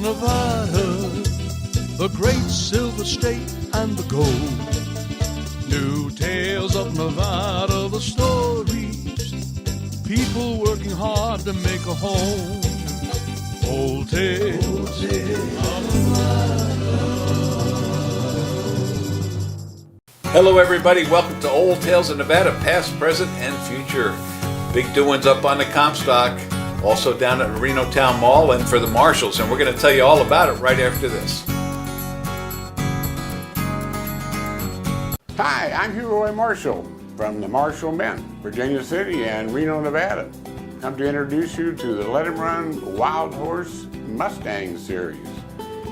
Nevada, the great silver state and the gold. New tales of Nevada, the stories, people working hard to make a home. Old tales of Nevada. Hello everybody, welcome to Old Tales of Nevada, past, present, and future. Big doings up on the Comstock, also down at Reno Town Mall and for the Marshalls, and we're going to tell you all about it right after this. Hi, I'm Hugh Roy Marshall from the Marshall Mint, Virginia City and Reno, Nevada. Come to introduce you to the Let 'em Run Wild Horse Mustang series,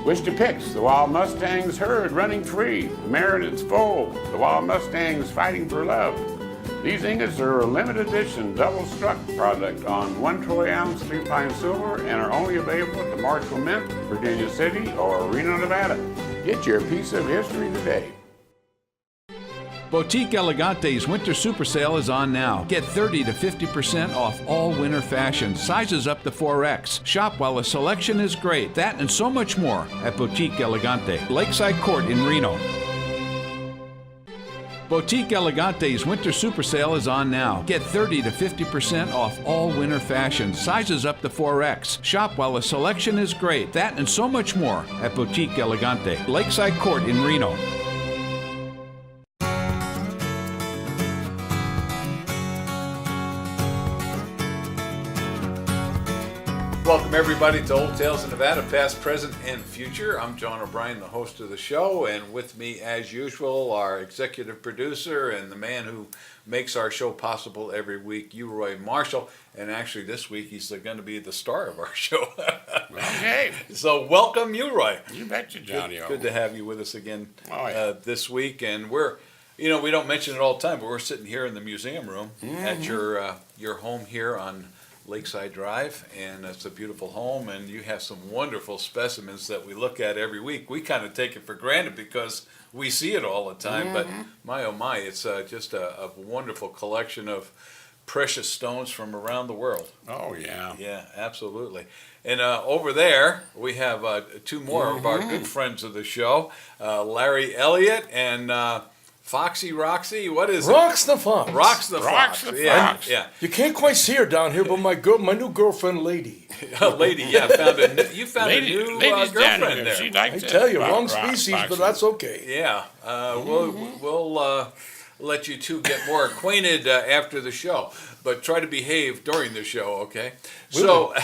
which depicts the wild Mustangs herd running free, the mare and its foal, the wild Mustangs fighting for love. These ingots are a limited edition double-struck product on 1 troy ounce 3-pine silver and are only available at the Marshall Mint, Virginia City or Reno, Nevada. Get your piece of history today. Boutique Elegante's Winter Super Sale is on now. Get 30 to 50% off all winter fashion, sizes up to 4X. Shop while the selection is great. That and so much more at Boutique Elegante, Lakeside Court in Reno. Boutique Elegante's Winter Super Sale is on now. Get 30 to 50% off all winter fashion, sizes up to 4X. Shop while the selection is great. That and so much more at Boutique Elegante, Lakeside Court in Reno. Welcome everybody to Old Tales of Nevada, past, present, and future. I'm John O'Brien, the host of the show, and with me as usual, our executive producer and the man who makes our show possible every week, Hugh Roy Marshall. And actually this week he's going to be the star of our show. Okay. So welcome, Hugh Roy. You betcha, Johnny. Good to have you with us again this week. And we're, we don't mention it all the time, but we're sitting here in the museum room at your home here on Lakeside Drive, and it's a beautiful home, and you have some wonderful specimens that we look at every week. We kind of take it for granted because we see it all the time, but my oh my, it's just a wonderful collection of precious stones from around the world. Oh, yeah. Yeah, absolutely. And over there, we have two more of our good friends of the show, Larry Elliott and Foxy Roxy, what is Rox the Fox. Rox the Fox. Yeah. You can't quite see her down here, but my new girlfriend, Lady. Lady, yeah, you found a new girlfriend there. She likes I tell you, wrong species, but that's okay. Yeah, we'll let you two get more acquainted after the show, but try to behave during the show, okay? So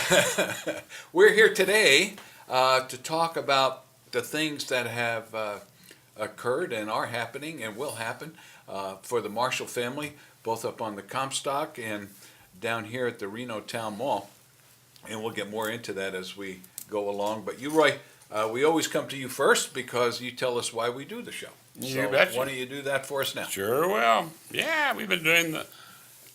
we're here today to talk about the things that have occurred and are happening and will happen for the Marshall family, both up on the Comstock and down here at the Reno Town Mall. And we'll get more into that as we go along. But you, Roy, we always come to you first because you tell us why we do the show. You betcha. Why don't you do that for us now? Sure will. Yeah, we've been doing the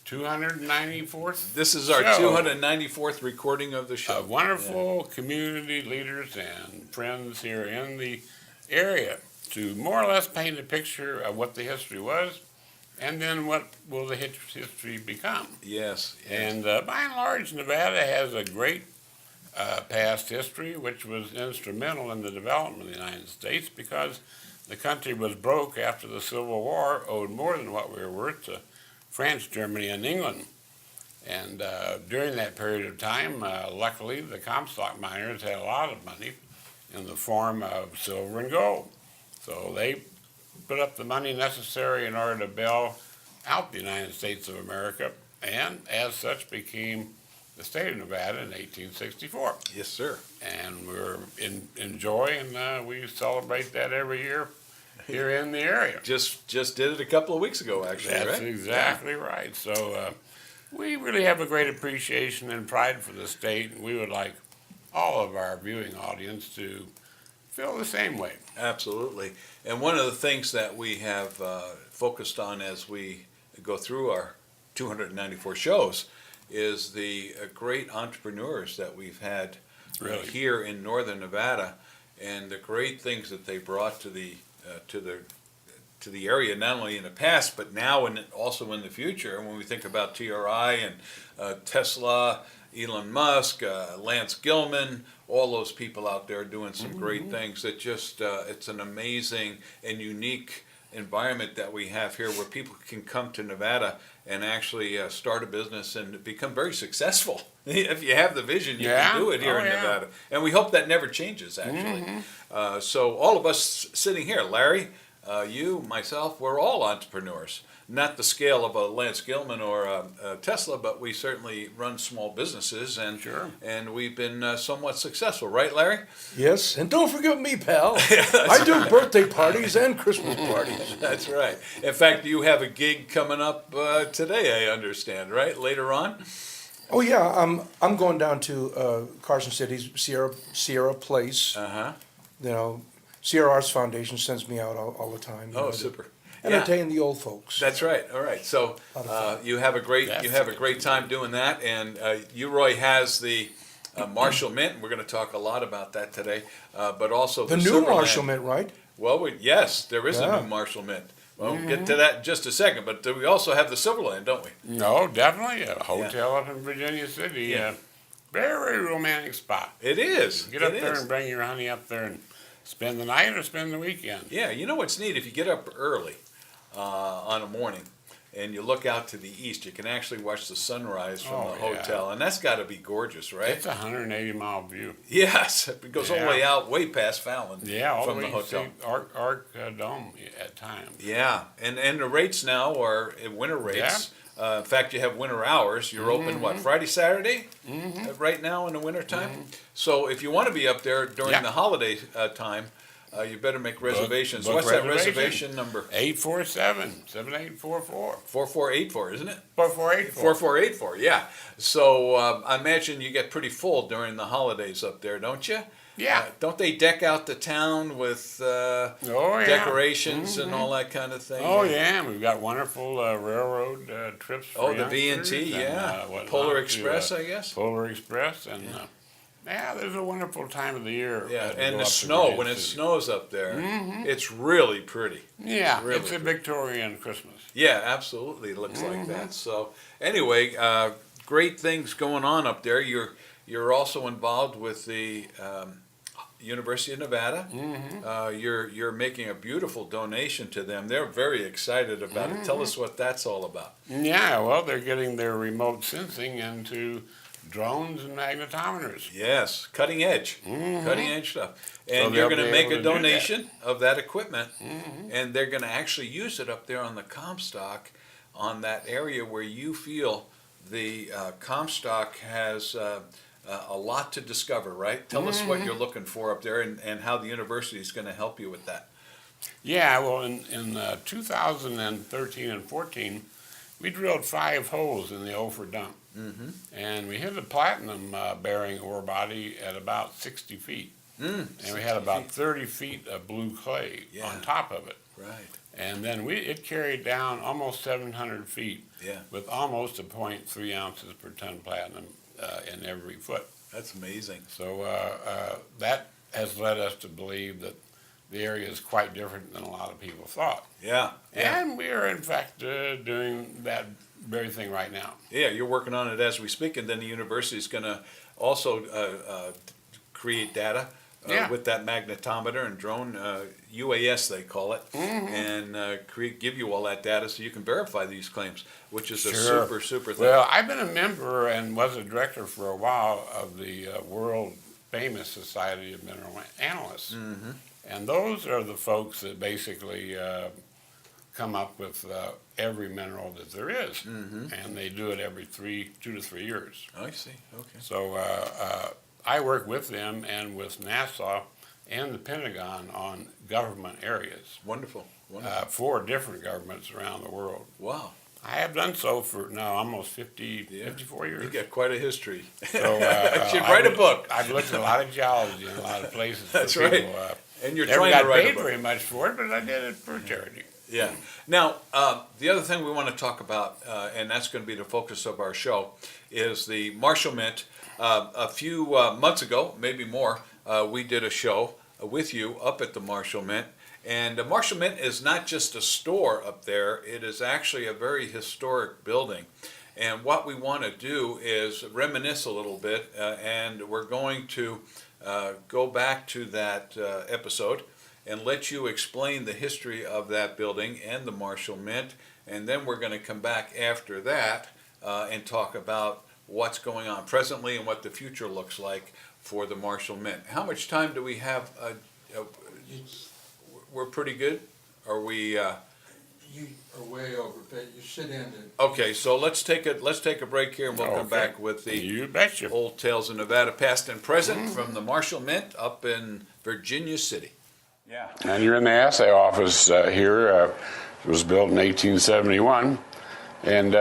294th. This is our show. 294th recording of the show. Wonderful community leaders and friends here in the area to more or less paint a picture of what the history was, and then what will the history become. Yes. And by and large, Nevada has a great past history, which was instrumental in the development of the United States because the country was broke after the Civil War, owed more than what we were worth to France, Germany, and England. And during that period of time, luckily, the Comstock miners had a lot of money in the form of silver and gold. So they put up the money necessary in order to bail out the United States of America, and as such became the state of Nevada in 1864. Yes, sir. And we're in joy, and we celebrate that every year here in the area. Just did it a couple of weeks ago, actually, That's right? exactly right. So we really have a great appreciation and pride for the state, and we would like all of our viewing audience to feel the same way. Absolutely. And one of the things that we have focused on as we go through our 294 shows is the great entrepreneurs that we've had here in northern Nevada, and the great things that they brought to the area, not only in the past but now and also in the future. And when we think about TRI and Tesla, Elon Musk, Lance Gilman, all those people out there doing some great things. That just it's an amazing and unique environment that we have here, where people can come to Nevada and actually start a business and become very successful. If you have the vision, you can do it here in Nevada, and we hope that never changes. Actually, so all of us sitting here, Larry, you, myself, we're all entrepreneurs. Not the scale of a Lance Gilman or a Tesla, but we certainly run small businesses, and we've been somewhat successful, right, Larry? Yes, and don't forget me, pal. I do birthday parties and Christmas parties. That's right. In fact, you have a gig coming up today, I understand, right? Later on? Oh yeah, I'm going down to Carson City's Sierra Place. You know, Sierra Arts Foundation sends me out all the time. Oh, super. Entertain the old folks. That's right. All right. So you have a great time doing that, and Roy has the Marshall Mint. We're going to talk a lot about that today, but also the new Marshall Mint, right? Well, yes, there is a new Marshall Mint. Well, we'll get to that in just a second, but we also have the Silverland, don't we? No, definitely a hotel up in Virginia City. Very romantic spot. It is. Get up there and bring your honey up there and spend the night or spend the weekend. Yeah, you know what's neat? If you get up early on a morning and you look out to the east, you can actually watch the sunrise from the hotel, and that's got to be gorgeous, right? It's a 180-mile view. Yes, it goes all the way out, way past Fallon. Yeah, all from the way the hotel. See Arc Dome at times. Yeah, and the rates now are winter rates. In fact, you have winter hours. You're open, Friday, Saturday, right now in the winter time? So if you want to be up there during the holiday time, you better make reservations. Book What's that reservation number? 847-7844. 4484, isn't it? 4484. 4484, yeah. So I imagine you get pretty full during the holidays up there, don't you? Yeah. Don't they deck out the town with decorations and all that kind of thing? Oh, yeah. We've got wonderful railroad trips for the V&T, Polar Express, I guess? Polar Express. And, there's a wonderful time of the year. Yeah, and the snow, when it snows up there, it's really pretty. Yeah, really it's a Victorian Christmas. Yeah, absolutely. It looks like that. So anyway, great things going on up there. You're also involved with the University of Nevada. You're making a beautiful donation to them. They're very excited about it. Tell us what that's all about. Yeah, well, they're getting their remote sensing into drones and magnetometers. Yes, cutting edge stuff. And you're going to make a donation of that equipment, and they're going to actually use it up there on the Comstock, on that area where you feel the Comstock has a lot to discover, right? Tell us what you're looking for up there, and how the university is going to help you with that. Yeah, well, in 2013 and 14, we drilled 5 holes in the Ophir dump. And we hit a platinum bearing ore body at about 60 feet. And we had about 30 feet of blue clay on top of it. Right. And then it carried down almost 700 feet with almost a 0.3 ounces per ton platinum in every foot. That's amazing. So that has led us to believe that the area is quite different than a lot of people thought. Yeah. And we are, in fact, doing that very thing right now. Yeah, you're working on it as we speak, and then the university is going to also create data with that magnetometer and drone, UAS they call it, and give you all that data so you can verify these claims, which is a super thing. Well, I've been a member and was a director for a while of the world famous Society of Mineral Analysts. And those are the folks that basically come up with every mineral that there is. And they do it every 2 to 3 years. I see, okay. So I work with them and with NASA and the Pentagon on government areas. Wonderful. 4 different governments around the world. Wow. I have done so for now almost 54 years. You got quite a history. So, you should write a book. I've looked at a lot of geology in a lot of places. That's for right. People, and you're never trying got to write paid a book. very much for it, but I did it for charity. Yeah. Now, the other thing we want to talk about, and that's going to be the focus of our show, is the Marshall Mint. A few months ago, maybe more, we did a show with you up at the Marshall Mint. And the Marshall Mint is not just a store up there, it is actually a very historic building. And what we want to do is reminisce a little bit, and we're going to go back to that episode and let you explain the history of that building and the Marshall Mint. And then we're going to come back after that and talk about what's going on presently and what the future looks like for the Marshall Mint. How much time do we have? We're pretty good? Are we? You are way over, but you should end it. Okay, so let's take a break here, and we'll come back with the You betcha. old tales of Nevada, past and present, from the Marshall Mint up in Virginia City. Yeah. And you're in the assay office here. It was built in 1871, and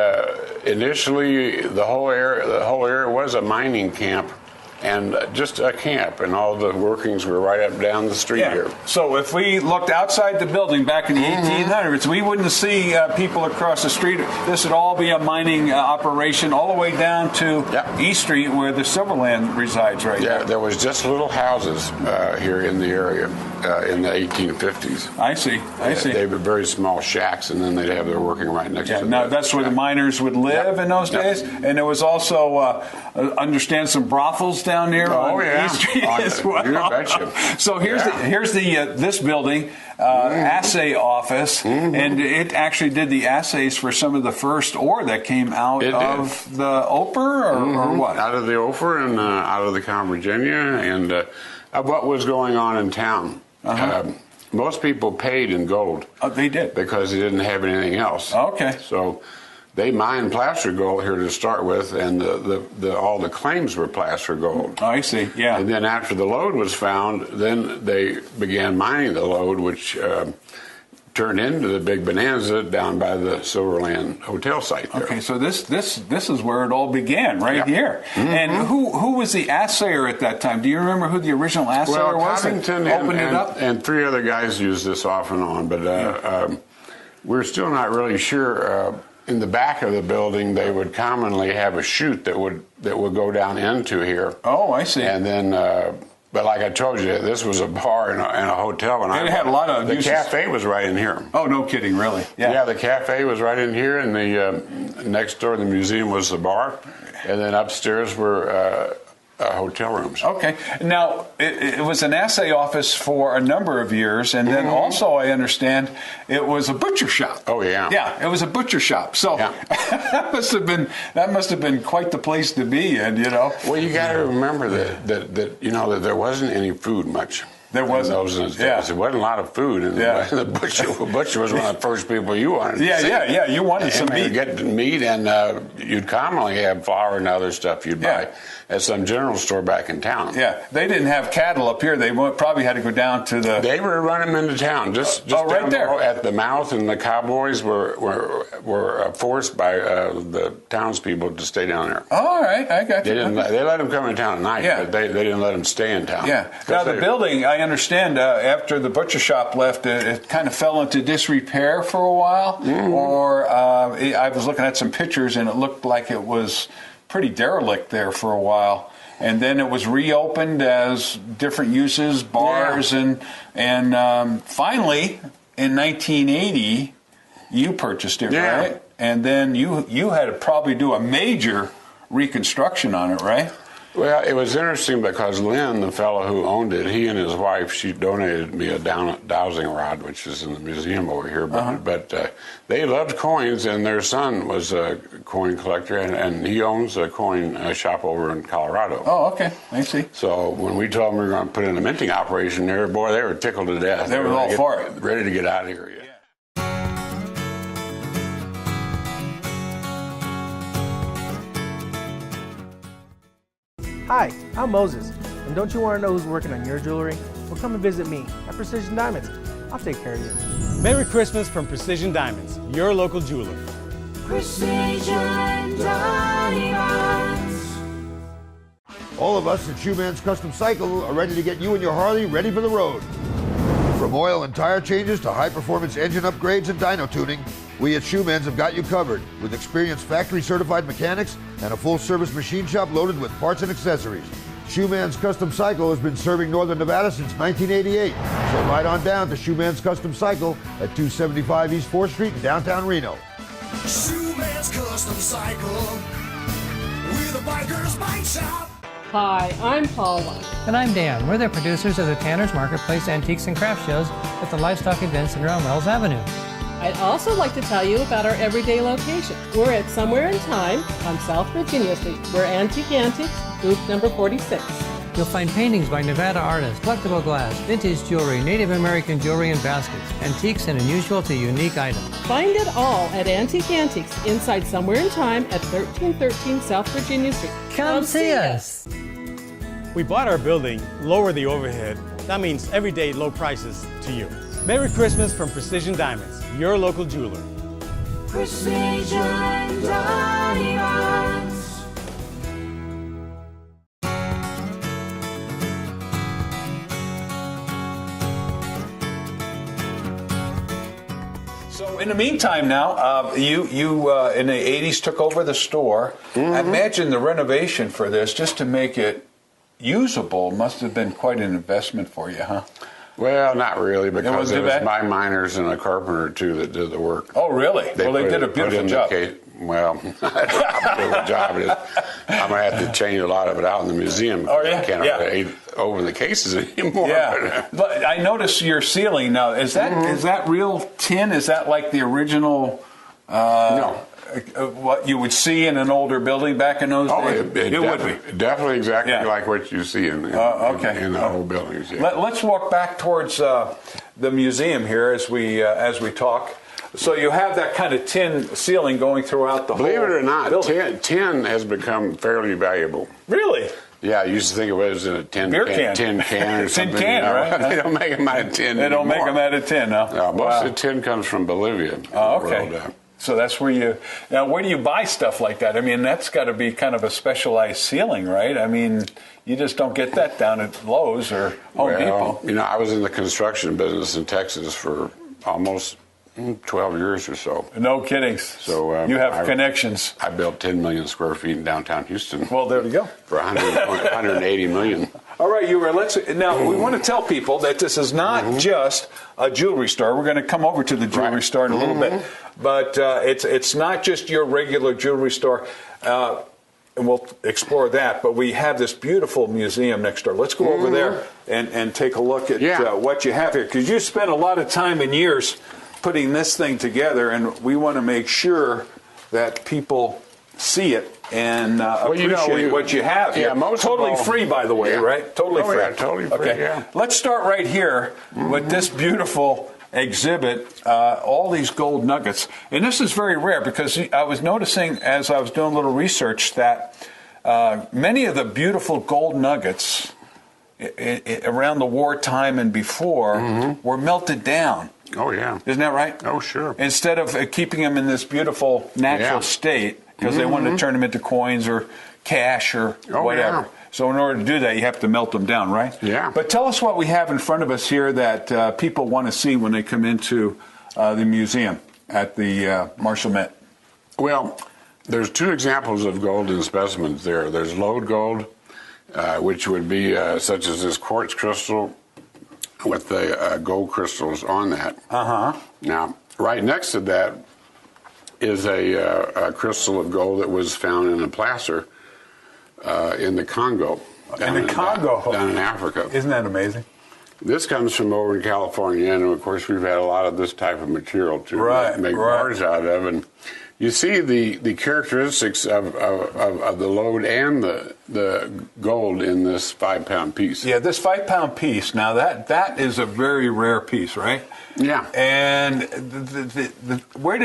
initially the whole area was a mining camp. And just a camp, and all the workings were right up down the street here. So if we looked outside the building back in the 1800s, we wouldn't see people across the street. This would all be a mining operation all the way down to East Street, where the Silverland resides right now. Yeah, there was just little houses here in the area in the 1850s. I see. They were very small shacks, and then they'd have their working right next to now that's where the miners would live in those days. And there was also, understand, some brothels down there on East Street as well. You betcha. So here's this building, assay office, and it actually did the assays for some of the first ore that came out of the Ophir, or what? Out of the Ophir and out of the Crown Virginia, and what was going on in town. Most people paid in gold. Oh, they did? Because they didn't have anything else. Okay. So they mined placer gold here to start with, and all the claims were placer gold. Oh, I see, yeah. And then after the lode was found, then they began mining the lode, which turned into the big bonanza down by the Silverland Hotel site there. Okay, so this is where it all began, right here. And who was the assayer at that time? Do you remember who the original assayer was? Covington and three other guys used this off and on, but we're still not really sure. In the back of the building, they would commonly have a chute that would go down into here. Oh, I see. And then, but like I told you, this was a bar and a hotel. And it had a lot of the uses. cafe was right in here. Oh, no kidding, really? Yeah, the cafe was right in here, and the next door to the museum was the bar, and then upstairs were hotel rooms. Okay. Now, it was an assay office for a number of years, and then also, I understand, it was a butcher shop. Oh, yeah. Yeah, it was a butcher shop. So that must have been quite the place to be in, you know. Well, you got to remember that there wasn't any food much. There wasn't. There wasn't a lot of food, and the butcher was one of the first people you wanted to see. Yeah, you wanted some meat. You'd get meat, and you'd commonly have flour and other stuff you'd buy at some general store back in town. Yeah, they didn't have cattle up here. They probably had to go down to the... They were running them into town, just right down there at the mouth, and the cowboys were forced by the townspeople to stay down there. Oh, all right, I got you. They let them come in town at night, but they didn't let them stay in town. Yeah. Now, the building, I understand, after the butcher shop left, it kind of fell into disrepair for a while, or I was looking at some pictures, and it looked like it was pretty derelict there for a while. And then it was reopened as different uses, bars, and finally, in 1980, you purchased it, right? And then you had to probably do a major reconstruction on it, right? Well, it was interesting because Lynn, the fellow who owned it, he and his wife, she donated me a dowsing rod, which is in the museum over here. But they loved coins, and their son was a coin collector, and he owns a coin shop over in Colorado. Oh, okay. I see. So when we told them we were going to put in a minting operation there, boy, they were tickled to death. They were all for it. Ready to get out of here. Hi, I'm Moses, and don't you want to know who's working on your jewelry? Well, come and visit me at Precision Diamonds. I'll take care of you. Merry Christmas from Precision Diamonds, your local jeweler. Precision Diamonds. All of us at Shoeman's Custom Cycle are ready to get you and your Harley ready for the road. From oil and tire changes to high-performance engine upgrades and dyno tuning, we at Shoeman's have got you covered with experienced factory-certified mechanics and a full-service machine shop loaded with parts and accessories. Shoeman's Custom Cycle has been serving Northern Nevada since 1988. So ride on down to Shoeman's Custom Cycle at 275 East 4th Street in downtown Reno. Shoeman's Custom. Custom Cycle. We're the Bikers Bike Shop. Hi, I'm Paula. And I'm Dan. We're the producers of the Tanner's Marketplace Antiques and Craft Shows at the Livestock Event Center on Wells Avenue. I'd also like to tell you about our everyday location. We're at Somewhere in Time on South Virginia Street. We're Antique Antiques, booth number 46. You'll find paintings by Nevada artists, collectible glass, vintage jewelry, Native American jewelry and baskets, antiques and unusual to unique items. Find it all at Antique Antiques inside Somewhere in Time at 1313 South Virginia Street. Come see us. We bought our building, lower the overhead. That means everyday low prices to you. Merry Christmas from Precision Diamonds, your local jeweler. Precision Diamonds. So in the meantime now, you in the 80s took over the store. I imagine the renovation for this, just to make it usable, must have been quite an investment for you, huh? Well, not really, because it was bad? my miners and a carpenter or two that did the work. Oh, really? They did a beautiful job. Well, I don't know how big a job it is. I'm going to have to change a lot of it out in the museum. Oh, yeah? I can't open the cases anymore. Yeah. But I notice your ceiling now. Is that real tin? Is that like the original? No. What you would see in an older building back in those days? It would be. Definitely exactly like what you see in the old buildings. Yeah. Let's walk back towards the museum here as we talk. So you have that kind of tin ceiling going throughout the whole building. Believe it or not, building. tin has become fairly valuable. Really? Yeah, I used to think it was in a tin can or something. Tin can, right? They don't make them out of tin They don't anymore. make them out of tin, no? No, most of the tin comes from Bolivia. Oh, okay. So that's where where do you buy stuff like that? I mean, that's got to be kind of a specialized ceiling, right? I mean, you just don't get that down at Lowe's or Home Depot. You know, I was in the construction business in Texas for almost 12 years or so. No kidding. So you have connections. I built 10 million square feet in downtown Houston. Well, there we go. For 180 million. All right, now we want to tell people that this is not just a jewelry store. We're going to come over to the jewelry store in a little bit, but it's not just your regular jewelry store, and we'll explore that. But we have this beautiful museum next door. Let's go over there and take a look at what you have here, because you spent a lot of time and years putting this thing together, and we want to make sure that people see it and appreciate what you have here. Totally free, by the way, right? Totally free. Yeah, totally free. Okay. Yeah. Let's start right here with this beautiful exhibit, all these gold nuggets. And this is very rare, because I was noticing as I was doing a little research that many of the beautiful gold nuggets around the wartime and before were melted down. Oh, yeah. Isn't that right? Oh, sure. Instead of keeping them in this beautiful natural state, because they wanted to turn them into coins or cash or whatever. Yeah. So in order to do that, you have to melt them down, right? Yeah. But tell us what we have in front of us here that people want to see when they come into the museum at the Marshall Mint. Well, there's two examples of golden specimens there. There's lode gold, which would be such as this quartz crystal with the gold crystals on that. Now, right next to that is a crystal of gold that was found in a placer in the Congo. Down in Africa. Isn't that amazing? This comes from over in California, and of course we've had a lot of this type of material to make bars out of. And you see the characteristics of the lode and the gold in this 5-pound piece. Yeah, this 5-pound piece. Now that is a very rare piece, right? Yeah. And where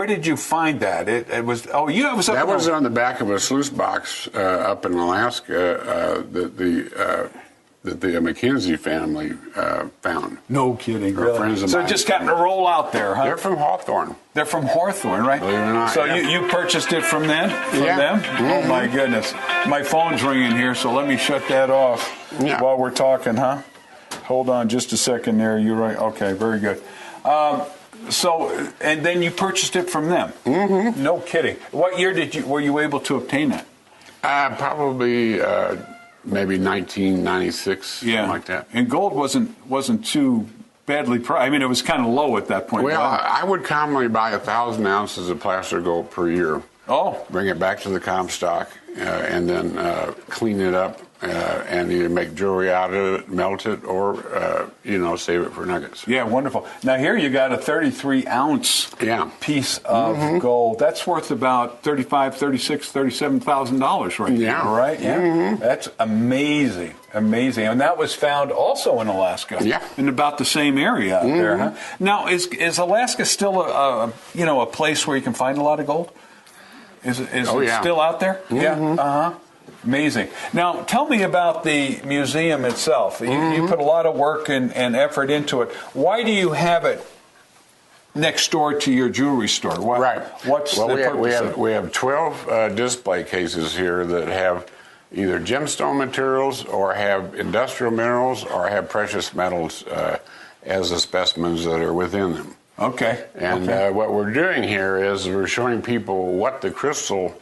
did you find that? It was that was on the back of a sluice box up in Alaska that the McKenzie family found. No kidding, really? Friends of so mine. it just got to roll out there, huh? They're from Hawthorne. They're from Hawthorne, right? Believe it or not, so yeah. you purchased it from them? Yeah. Oh, my goodness. My phone's ringing here, so let me shut that off while we're talking, huh? Hold on just a second there. You're right. Okay, very good. And then you purchased it from them? Mm-hmm. No kidding. What year were you able to obtain that? Probably... maybe 1996, something like that. And gold wasn't too badly priced. I mean, it was kind of low at that point. Well, I would commonly buy 1,000 ounces of placer gold per year. Oh. Bring it back to the Comstock, and then clean it up, and either make jewelry out of it, melt it, or, save it for nuggets. Yeah, wonderful. Now here you got a 33-ounce piece of gold. That's worth about $35,000, $36,000, $37,000 right now, right? Yeah. That's amazing. Amazing. And that was found also in Alaska. Yeah. In about the same area out there, huh? Now, is Alaska still a place where you can find a lot of gold? Is it still out there? Yeah. Uh-huh. Amazing. Now, tell me about the museum itself. You put a lot of work and effort into it. Why do you have it next door to your jewelry store? What's the purpose? We have 12 display cases here that have either gemstone materials or have industrial minerals or have precious metals as the specimens that are within them. Okay. And what we're doing here is we're showing people what the crystal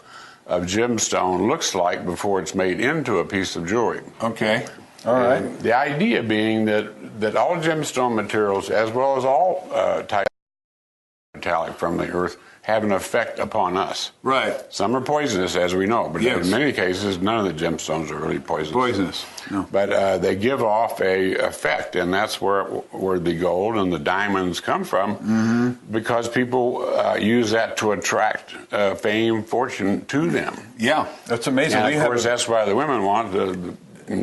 of gemstone looks like before it's made into a piece of jewelry. Okay. All right. And the idea being that all gemstone materials, as well as all types of metallic from the earth, have an effect upon us. Right. Some are poisonous, as we know, but in many cases, none of the gemstones are really poisonous. No. But they give off a effect, and that's where the gold and the diamonds come from, because people use that to attract fame, fortune to them. Yeah, that's amazing. And of course, that's why the women want the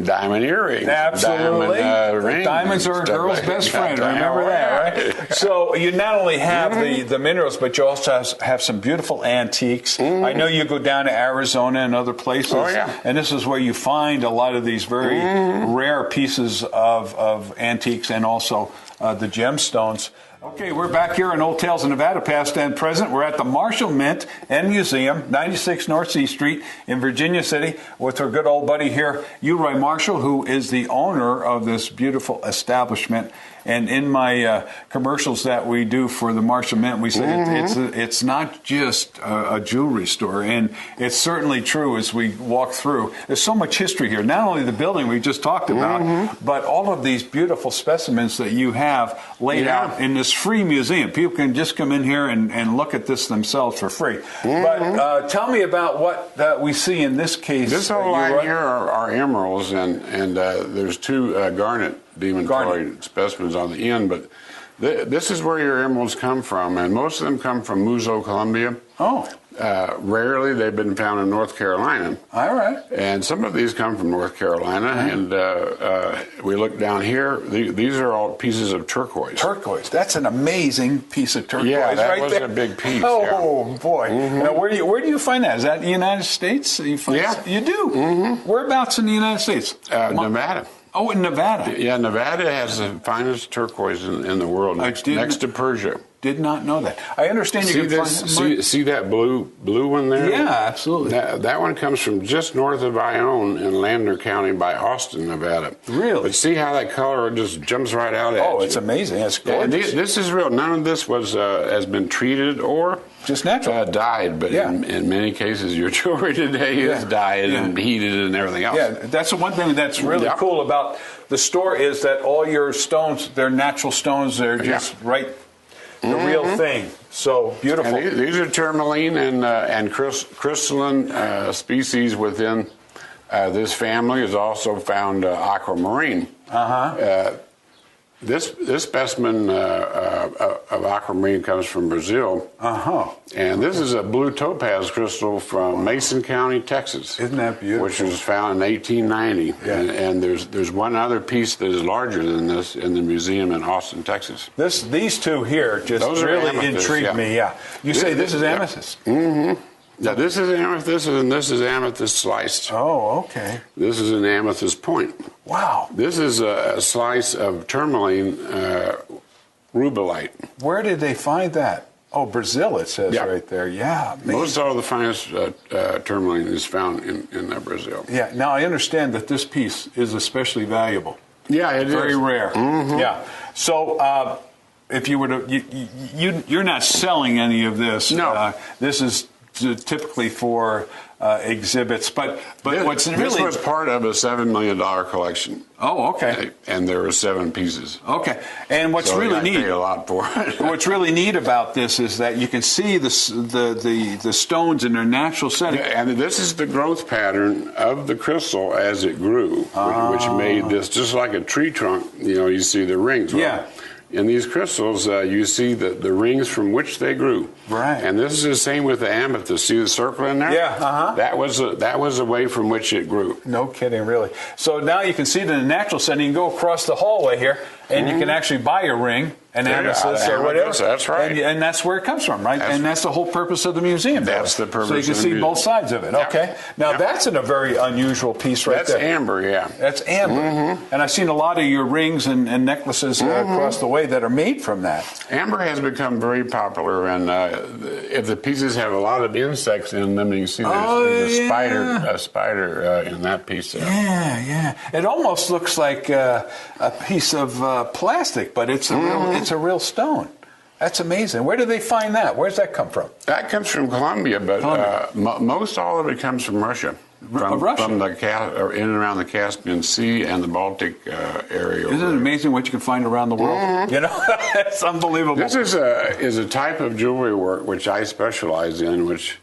diamond earrings. Absolutely. Diamond, rings, diamonds are a girl's best friend. Remember that, right? So you not only have the minerals, but you also have some beautiful antiques. I know you go down to Arizona and other places. Oh, yeah. And this is where you find a lot of these very rare pieces of antiques and also the gemstones. Okay, we're back here in Old Tales of Nevada, past and present. We're at the Marshall Mint and Museum, 96 North C Street in Virginia City, with our good old buddy here, Roy Marshall, who is the owner of this beautiful establishment. And in my commercials that we do for the Marshall Mint, we say it's not just a jewelry store. And it's certainly true as we walk through. There's so much history here. Not only the building we just talked about, but all of these beautiful specimens that you have laid out in this free museum. People can just come in here and look at this themselves for free. But tell me about what we see in this case. This whole line here are emeralds, and there's two garnet demantoid specimens on the end, but this is where your emeralds come from, and most of them come from Muzo, Colombia. Oh. Rarely they've been found in North Carolina. All right. And some of these come from North Carolina, and we look down here, these are all pieces of turquoise. Turquoise. That's an amazing piece of turquoise. Yeah, that right was there. a big piece. Oh, boy. Now, where do you find that? Is that in the United States? You do? Whereabouts in the United States? Nevada. Oh, in Nevada. Yeah, Nevada has the finest turquoise in the world, next to Persia. Did not know that. I understand you can find... See that blue one there? Yeah, absolutely. That one comes from just north of Ione in Lander County by Austin, Nevada. Really? But see how that color just jumps right out at you. Oh, it's amazing. It's gorgeous. This is real. None of this has been treated or just natural dyed, but in many cases your jewelry today is dyed and heated and everything else. Yeah, that's the one thing that's really cool about the store is that all your stones, they're natural stones. They're just the real thing. So beautiful. And these are tourmaline and crystalline species within this family. Is also found aquamarine. This specimen of aquamarine comes from Brazil. And this is a blue topaz crystal from Mason County, Texas. Isn't that beautiful? Which was found in 1890. Yeah. And there's one other piece that is larger than this in the museum in Austin, Texas. These two here just really intrigued me. Yeah. You say this is amethyst? Now, this is amethyst, and this is amethyst sliced. Oh, okay. This is an amethyst point. Wow. This is a slice of tourmaline rubellite. Where did they find that? Oh, Brazil, it says right there. Yeah. Amazing. Most all the finest tourmaline is found in Brazil. Yeah. Now, I understand that this piece is especially valuable. Yeah, it is. Very rare. Yeah. So, if you were to... You're not selling any of this. No. This is typically for exhibits. But what's this really was part of a $7 million collection. Oh, okay. And there were 7 pieces. Okay. And what's so really I neat paid a lot for it. What's really neat about this is that you can see the stones in their natural setting. Yeah, and this is the growth pattern of the crystal as it grew, which made this just like a tree trunk. You see the rings. Well, Yeah. in these crystals, you see the rings from which they grew. Right. And this is the same with the amethyst. See the circle in there? Yeah. That was the way from which it grew. No kidding, really. So now you can see it in the natural setting. You can go across the hallway here, and you can actually buy a ring, an amethyst or whatever. That's right. And that's where it comes from, right? And that's the whole purpose of the museum. That's the purpose. So you can of the see museum. both sides of it. Yeah. Okay. Now that's in a very unusual piece right That's there. amber, yeah. That's amber. And I've seen a lot of your rings and necklaces across the way that are made from that. Amber has become very popular, and if the pieces have a lot of insects in them, you can see there's a spider in that piece there. Yeah. It almost looks like a piece of plastic, but it's a real stone. That's amazing. Where do they find that? Where does that come from? That comes from Colombia, but most all of it comes from Russia. From the in and around the Caspian Sea and the Baltic area. Isn't it amazing what you can find around the world? It's unbelievable. This is a type of jewelry work which I specialize in, which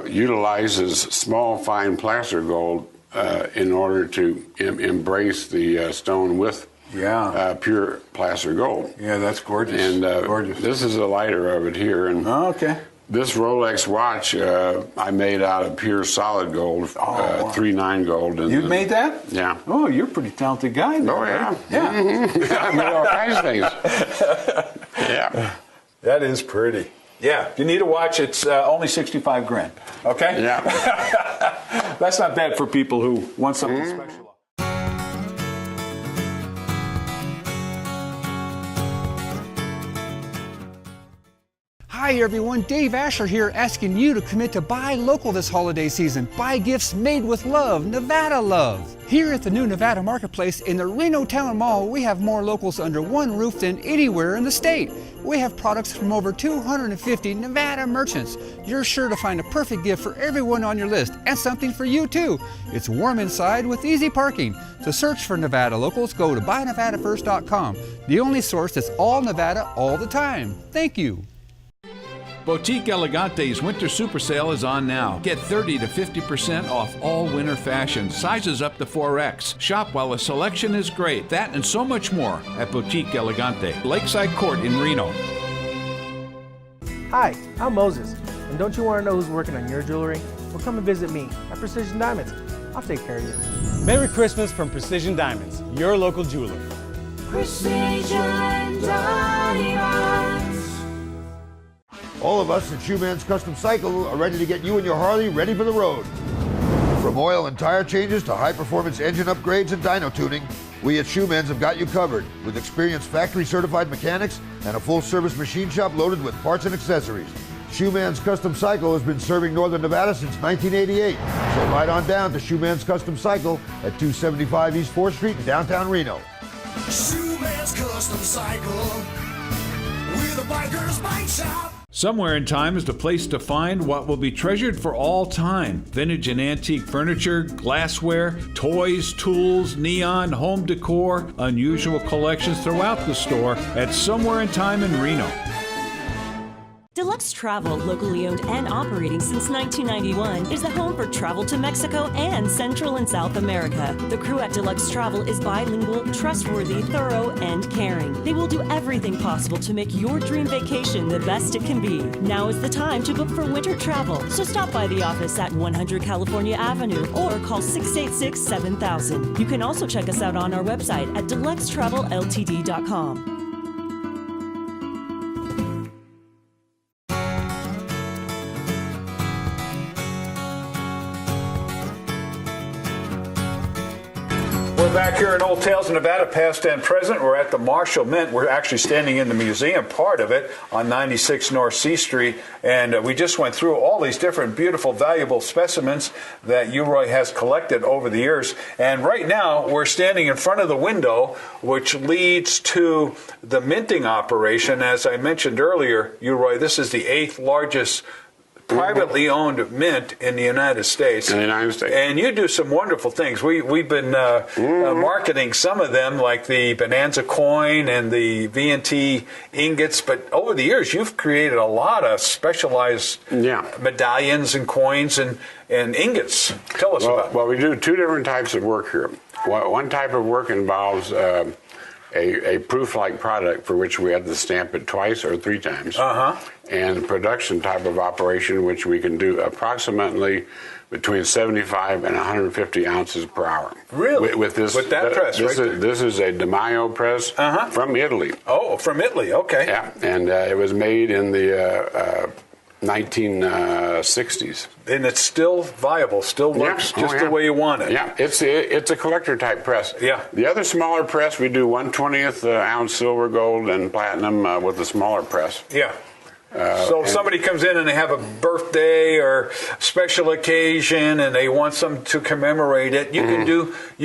utilizes small, fine placer gold in order to embrace the stone with pure placer gold. Yeah, that's gorgeous. And gorgeous. This is a lighter of it here. And okay. This Rolex watch I made out of pure solid gold, 3/9 gold. You made that? Yeah. Oh, you're a pretty talented guy. Oh, yeah. Yeah. I made all kinds of things. Yeah. That is pretty. Yeah. If you need a watch, it's only $65,000. Okay? Yeah. That's not bad for people who want something special. Hi everyone, Dave Asher here asking you to commit to buy local this holiday season. Buy gifts made with love, Nevada love. Here at the new Nevada Marketplace in the Reno Town Mall, we have more locals under one roof than anywhere in the state. We have products from over 250 Nevada merchants. You're sure to find a perfect gift for everyone on your list and something for you too. It's warm inside with easy parking. To search for Nevada locals, go to buynevadafirst.com, the only source that's all Nevada all the time. Thank you. Boutique Elegante's Winter Super Sale is on now. Get 30 to 50% off all winter fashion, sizes up to 4X. Shop while the selection is great. That and so much more at Boutique Elegante, Lakeside Court in Reno. Hi, I'm Moses, and don't you want to know who's working on your jewelry? Well, come and visit me at Precision Diamonds. I'll take care of you. Merry Christmas from Precision Diamonds, your local jeweler. Precision Diamonds. All of us at Shoeman's Custom Cycle are ready to get you and your Harley ready for the road. From oil and tire changes to high-performance engine upgrades and dyno tuning, we at Shoeman's have got you covered with experienced factory-certified mechanics and a full-service machine shop loaded with parts and accessories. Shoeman's Custom Cycle has been serving Northern Nevada since 1988, so ride on down to Shoeman's Custom Cycle at 275 East 4th Street in downtown Reno. Shoeman's Custom Cycle. We're the biker's bike shop. Somewhere in Time is the place to find what will be treasured for all time. Vintage and antique furniture, glassware, toys, tools, neon, home decor, unusual collections throughout the store at Somewhere in Time in Reno. Deluxe Travel, locally owned and operating since 1991, is the home for travel to Mexico and Central and South America. The crew at Deluxe Travel is bilingual, trustworthy, thorough, and caring. They will do everything possible to make your dream vacation the best it can be. Now is the time to book for winter travel, so stop by the office at 100 California Avenue or call 686-7000. You can also check us out on our website at deluxetravelLTD.com. We're back here in Old Tales of Nevada, past and present. We're at the Marshall Mint. We're actually standing in the museum part of it on 96 North C Street. And we just went through all these different beautiful, valuable specimens that Uroy has collected over the years. And right now, we're standing in front of the window, which leads to the minting operation. As I mentioned earlier, Uroy, this is the 8th largest privately owned mint in the United States. In the United States. And you do some wonderful things. We've been marketing some of them, like the Bonanza coin and the V&T ingots. But over the years, you've created a lot of specialized medallions and coins and ingots. Tell us about it. Well, we do two different types of work here. One type of work involves a proof-like product for which we have to stamp it twice or three times. And a production type of operation, which we can do approximately between 75 and 150 ounces per hour. Really? With that press, This is a De Maio press from Italy. Oh, from Italy, okay. Yeah, and it was made in the 1960s. And it's still viable, still works the way you want it. Yeah, it's a collector type press. Yeah. The other smaller press, we do 1/20th ounce silver, gold, and platinum with the smaller press. Yeah. So if somebody comes in and they have a birthday or special occasion and they want some to commemorate it, you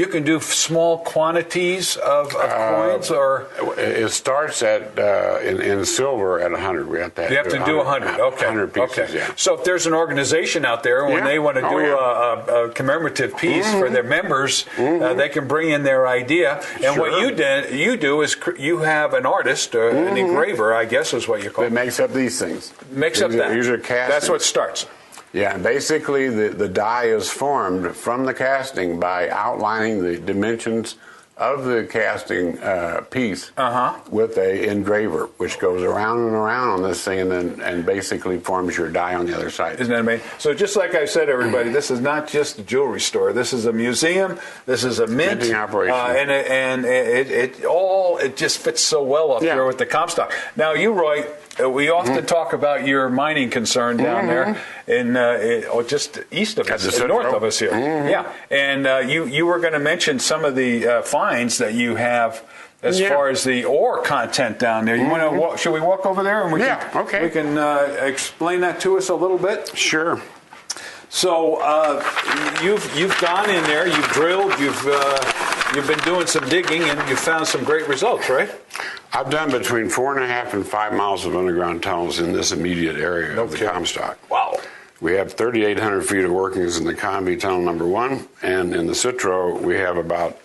can do small quantities of coins, or it starts at in silver at 100. We have to. You have to do 100. Okay. 100 pieces. Okay. Yeah. So if there's an organization out there when they want to do a commemorative piece for their members, they can bring in their idea. And what you do is you have an artist, or an engraver, I guess is what you call it. That makes up these things. These are castings. That's what starts. Yeah, basically the die is formed from the casting by outlining the dimensions of the casting piece with a engraver, which goes around and around on this thing and basically forms your die on the other side. Isn't that amazing? So just like I said, everybody, this is not just a jewelry store. This is a museum. This is a minting operation. And it just fits so well up here with the Comstock. Now, you, Roy, we often talk about your mining concern down there in just east of us, north of us here. Yeah, and you were going to mention some of the finds that you have as far as the ore content down there. You want to walk? Should we walk over there and we can explain that to us a little bit? Sure. So you've gone in there, you've drilled, you've been doing some digging, and you've found some great results, right? I've done between 4.5 and 5 miles of underground tunnels in this immediate area of the Comstock. Wow. We have 3,800 feet of workings in the Combi Tunnel number 1, and in the Citro, we have about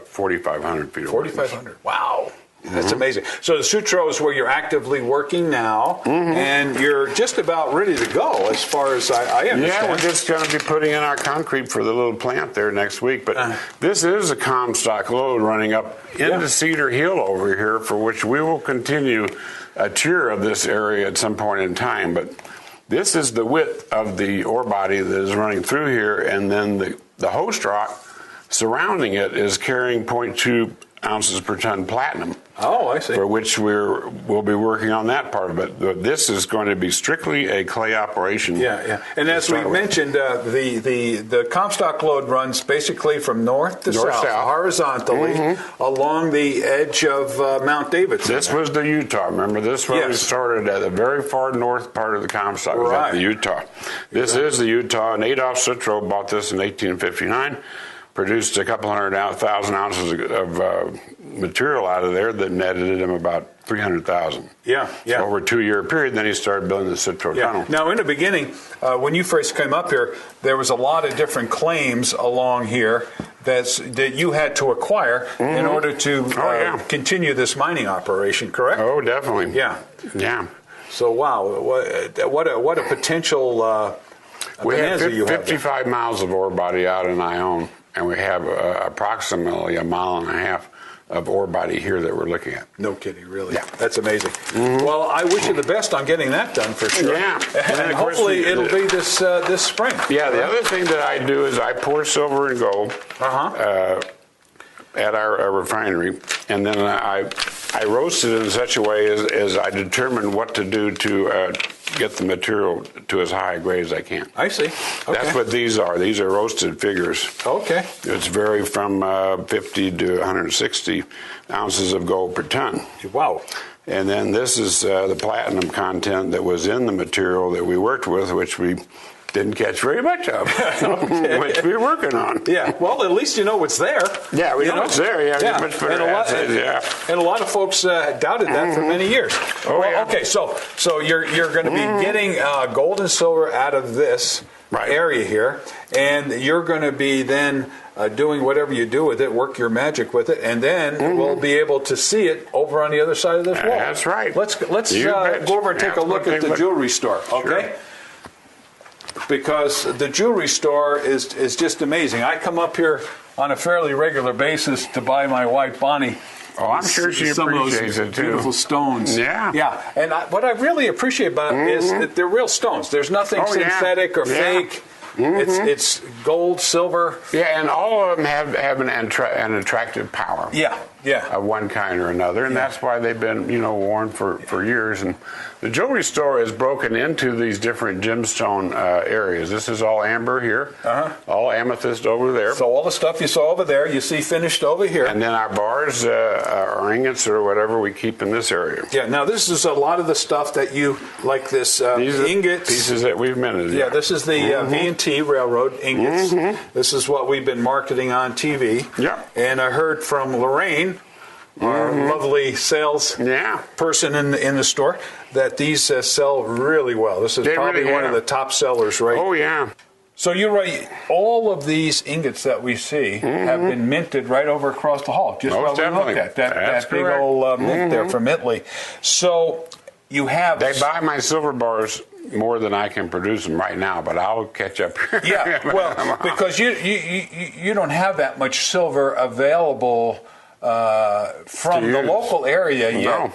4,500 feet of workings. 4,500. Wow. That's amazing. So the Sutro is where you're actively working now, and you're just about ready to go as far as I understand. Yeah, we're just going to be putting in our concrete for the little plant there next week. But this is a Comstock lode running up into Cedar Hill over here, for which we will continue a tour of this area at some point in time. But this is the width of the ore body that is running through here, and then the host rock surrounding it is carrying 0.2 ounces per ton platinum. Oh, I see. For which we'll be working on that part of it. But this is going to be strictly a clay operation. Yeah. And as we mentioned, the Comstock lode runs basically from north to south, horizontally along the edge of Mount Davidson. This was the Utah. Remember, this one started at the very far north part of the Comstock. It was at the Utah. This is the Utah, and Adolph Sutro bought this in 1859. Produced a couple 100,000 ounces of material out of there that netted him about 300,000. Yeah. So over a 2-year period, then he started building the Citro Tunnel. Now, in the beginning, when you first came up here, there was a lot of different claims along here that you had to acquire in order to continue this mining operation, correct? Oh, definitely. Yeah. So, wow, what a potential we have bonanza you have 55 miles of ore body out in Ione. And we have approximately 1.5 miles of ore body here that we're looking at. No kidding, really. Yeah. That's amazing. Well, I wish you the best on getting that done for sure. Yeah. And hopefully it'll be this spring. Yeah, the other thing that I do is I pour silver and gold at our refinery, and then I roast it in such a way as I determine what to do to get the material to as high a grade as I can. I see. Okay. That's what these are. These are roasted figures. Okay. It's vary from 50 to 160 ounces of gold per ton. Wow. And then this is the platinum content that was in the material that we worked with, which we Didn't catch very much of, which we're working on. Yeah, well, at least you know it's there. Yeah, we know it's there. Yeah, much better assays, and a lot of folks doubted that for many years. Oh, well, yeah. Okay, so you're going to be getting gold and silver out of this area here, and you're going to be then doing whatever you do with it, work your magic with it, and then we'll be able to see it over on the other side of this wall. That's right. Let's go over and take a look at the jewelry store, okay? Sure. Because the jewelry store is just amazing. I come up here on a fairly regular basis to buy my wife Bonnie. Oh, I'm sure she some appreciates of those it too. Beautiful stones. Yeah. Yeah. And what I really appreciate about it is that they're real stones. There's nothing synthetic or fake. It's gold, silver. Yeah, and all of them have an attractive power. Yeah. Of one kind or another, and that's why they've been, worn for years. And the jewelry store is broken into these different gemstone areas. This is all amber here, all amethyst over there. So all the stuff you saw over there, you see finished over here. And then our bars, our ingots or whatever, we keep in this area. Yeah. Now this is a lot of the stuff that you like. This ingots, pieces that we've minted. Yeah. This is the V&T Railroad ingots. This is what we've been marketing on TV. Yeah. And I heard from Lorraine, our lovely sales person in the store, that these sell really well. This is probably one of the top sellers, right? Oh, yeah. So you're right. All of these ingots that we see have been minted right over across the hall. Just Most while we look at that big old mint there from Italy. So you have... They buy my silver bars more than I can produce them right now, but I'll catch up. Yeah, well, because you don't have that much silver available from the local area yet.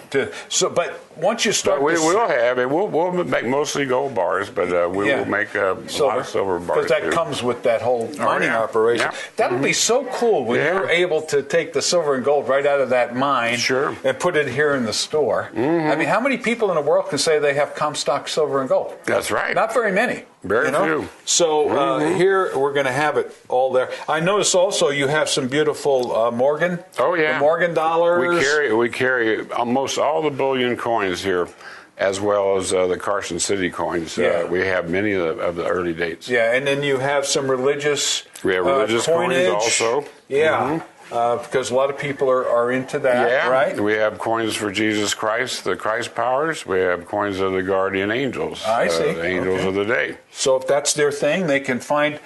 But once you start, we will have it. We'll make mostly gold bars, but we will make a lot of silver bars because that comes with that whole mining operation. Yeah. That'll be so cool when you're able to take the silver and gold right out of that mine and put it here in the store. I mean, how many people in the world can say they have Comstock silver and gold? That's right. Not very many. Very few. So here we're going to have it all there. I notice also you have some beautiful Morgan. Oh yeah, the Morgan dollars. We carry almost all the bullion coins here, as well as the Carson City coins. We have many of the early dates. Yeah, and then you have some religious. We have religious coinage coins also. Yeah. Because a lot of people are into that, right? We have coins for Jesus Christ, the Christ powers. We have coins of the guardian angels. I see. The angels of the day. So if that's their thing, they can find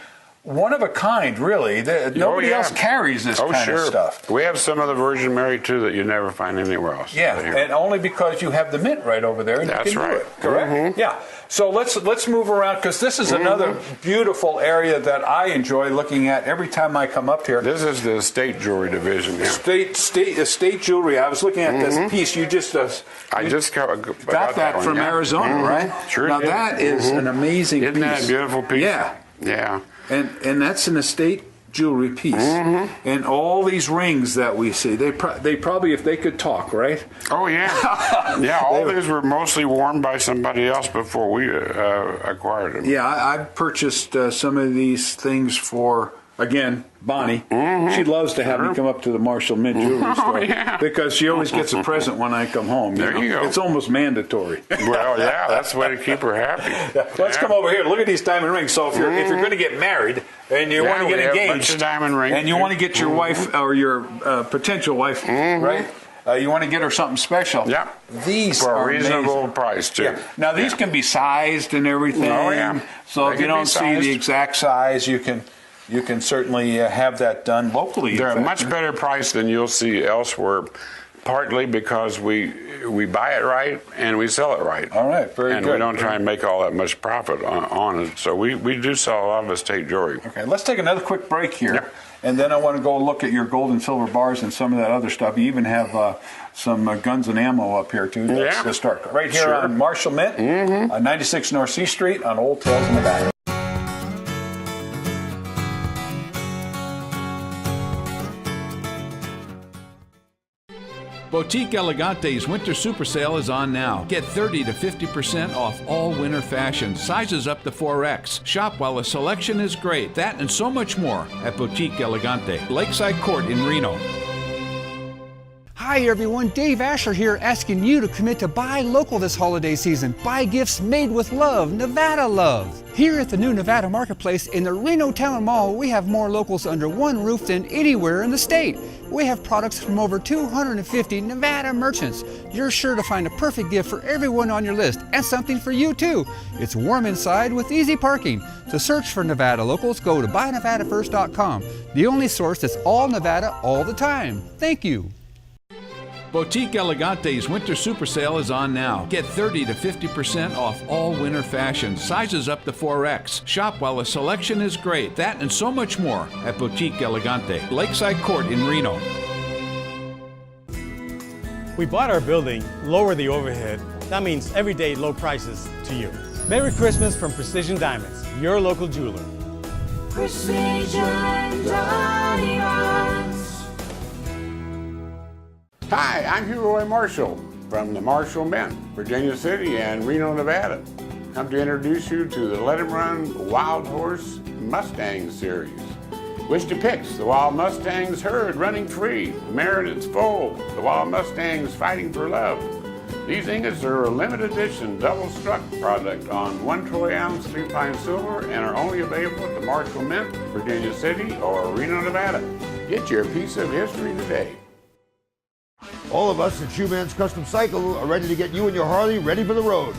one of a kind, really. Nobody else carries this kind of stuff. We have some of the Virgin Mary, too, that you never find anywhere else. Yeah, and only because you have the mint right over there. And that's you can right. Do it, correct? Yeah. So let's move around, because this is another beautiful area that I enjoy looking at every time I come up here. This is the estate jewelry division. Yeah. Estate jewelry. I was looking at this piece. You just I just got that from Arizona, right? Sure. Now that is an amazing piece. Isn't that a beautiful piece? Yeah. Yeah. And that's an estate jewelry piece. And all these rings that we see, they probably, if they could talk, right? Oh, yeah. Yeah, all these were mostly worn by somebody else before we acquired them. Yeah, I purchased some of these things for, again, Bonnie. She loves to have me come up to the Marshall Mint Jewelry Store because she always gets a present when I come home. There you go. It's almost mandatory. Well, yeah, that's the way to keep her happy. Let's come over here. Look at these diamond rings. So if you're going to get married and you want to get engaged, a bunch of diamond rings, and you want to get your wife or your potential wife, right? You want to get her something special. Yeah. These for are a reasonable amazing. price too. Yeah. Now these can be sized and everything. Oh yeah. So if you don't see the exact size, you can certainly have that done locally. They're a much better price than you'll see elsewhere, partly because we buy it right and we sell it right. All right, very good. And we don't try and make all that much profit on it. So we do sell a lot of estate jewelry. Okay, let's take another quick break here. And then I want to go look at your gold and silver bars and some of that other stuff. You even have some guns and ammo up here, too. That's historic. Right here on Marshall Mint, 96 North C Street on Old Tales, Nevada. Boutique Elegante's Winter Super Sale is on now. Get 30 to 50% off all winter fashion, sizes up to 4X. Shop while the selection is great. That and so much more at Boutique Elegante, Lakeside Court in Reno. Hi everyone, Dave Asher here asking you to commit to buy local this holiday season. Buy gifts made with love, Nevada love. Here at the new Nevada Marketplace in the Reno Town Mall, we have more locals under one roof than anywhere in the state. We have products from over 250 Nevada merchants. You're sure to find a perfect gift for everyone on your list and something for you too. It's warm inside with easy parking. To search for Nevada locals, go to buynevadafirst.com, the only source that's all Nevada all the time. Thank you. Boutique Elegante's Winter Super Sale is on now. Get 30 to 50% off all winter fashion, sizes up to 4X. Shop while the selection is great. That and so much more at Boutique Elegante, Lakeside Court in Reno. We bought our building, lower the overhead. That means everyday low prices to you. Merry Christmas from Precision Diamonds, your local jeweler. Precision Diamonds. Hi, I'm Hugh Roy Marshall from the Marshall Mint, Virginia City and Reno, Nevada. Come to introduce you to the Let 'em Run Wild Horse Mustang Series, which depicts the wild Mustangs herd running free, the mare in its foal, the wild Mustangs fighting for love. These ingots are a limited edition double-struck product on 1 troy ounce 3-pine silver and are only available at the Marshall Mint, Virginia City or Reno, Nevada. Get your piece of history today. All of us at Shoeman's Custom Cycle are ready to get you and your Harley ready for the road.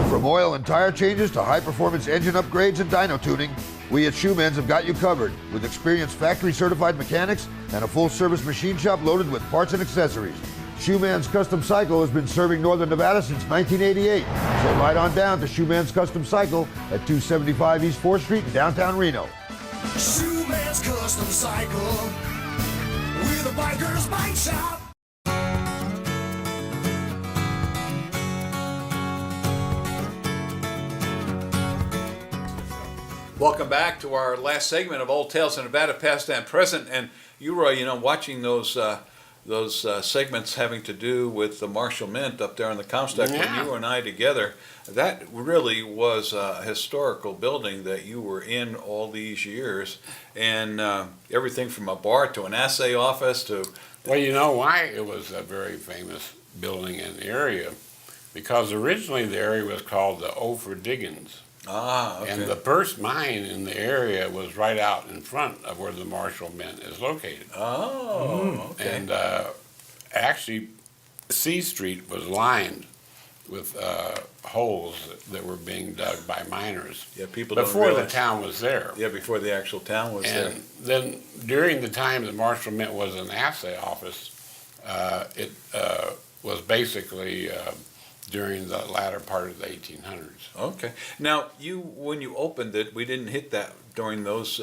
From oil and tire changes to high-performance engine upgrades and dyno tuning, we at Shoeman's have got you covered with experienced factory-certified mechanics and a full-service machine shop loaded with parts and accessories. Shoeman's Custom Cycle has been serving Northern Nevada since 1988, so ride on down to Shoeman's Custom Cycle at 275 East 4th Street in downtown Reno. Shoeman's Custom Cycle. We're the biker's bike shop. Welcome back to our last segment of Old Tales of Nevada, Past and Present. And you, Roy, watching those segments having to do with the Marshall Mint up there on the Comstock, when you and I together, that really was a historical building that you were in all these years, and everything from a bar to an assay office to... Well, you know why it was a very famous building in the area? Because originally the area was called the Ophir Diggings. Ah, okay. And the first mine in the area was right out in front of where the Marshall Mint is located. Oh, okay. And actually, C Street was lined with holes that were being dug by miners. Yeah, people before don't realize. The town was there. Yeah, before the actual town was there. And then during the time the Marshall Mint was an assay office, it was basically during the latter part of the 1800s. Okay. Now, when you opened it, we didn't hit that during those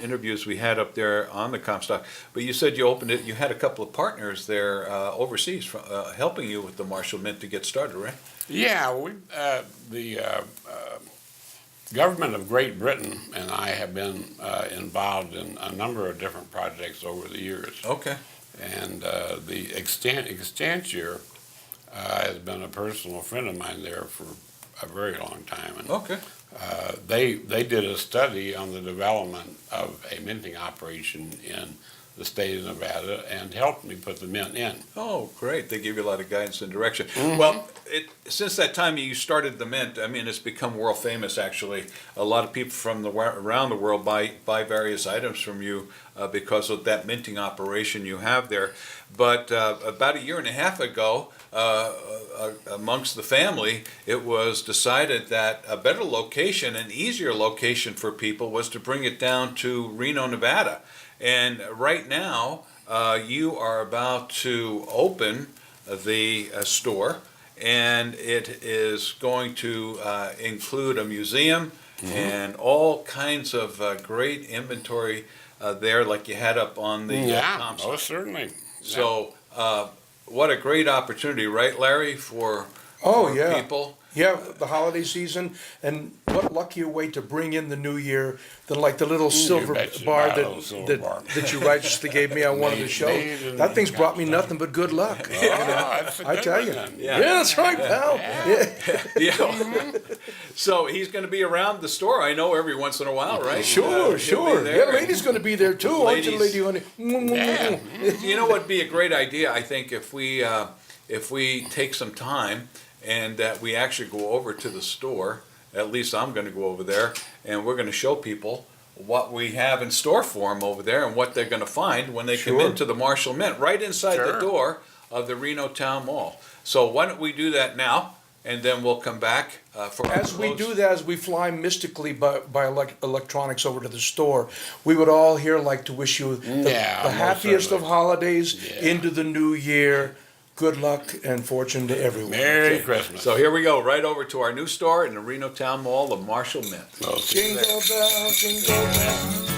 interviews we had up there on the Comstock, but you said you opened it, you had a couple of partners there overseas helping you with the Marshall Mint to get started, right? Yeah, the government of Great Britain and I have been involved in a number of different projects over the years. Okay. And the extantier has been a personal friend of mine there for a very long time. And, okay. They did a study on the development of a minting operation in the state of Nevada and helped me put the mint in. Oh, great. They give you a lot of guidance and direction. Mm-hmm. Well, since that time you started the mint, I mean, it's become world famous, actually. A lot of people from around the world buy various items from you because of that minting operation you have there. But about a year and a half ago, amongst the family, it was decided that a better location, an easier location for people was to bring it down to Reno, Nevada. And right now, you are about to open the store, and it is going to include a museum and all kinds of great inventory there, like you had up on the Comstock. Most certainly. So, what a great opportunity, right, Larry, for yeah. people. Yeah, the holiday season, and what luckier way to bring in the new year than like the little silver betcha, bar my that, little silver bar. that you righteously gave me on one of the shows. made That thing's in brought me nothing but good luck. Oh, that's a I good tell one you. then. Yeah, that's right, pal. Yeah. Yeah. So he's going to be around the store, I know, every once in a while, right? Sure, He'll sure. be Yeah, there. lady's going to be there too, aren't you, Ladies. lady honey? Yeah. You know what'd be a great idea, I think, if we take some time and that we actually go over to the store, at least I'm going to go over there, and we're going to show people what we have in store for them over there and what they're going to find when they come Sure. into the Marshall Mint, right inside the Sure. door of the Reno Town Mall. So why don't we do that now, and then we'll come back for our As we close- do that, as we fly mystically by electronics over to the store, we would all here like to wish you the Yeah, most happiest of certainly. holidays Yeah. into the new year. Good luck and fortune to everyone. Merry Christmas. So here we go, right over to our new store in the Reno Town Mall, the Marshall Mint. We'll see you there. Jingle bells, jingle bells.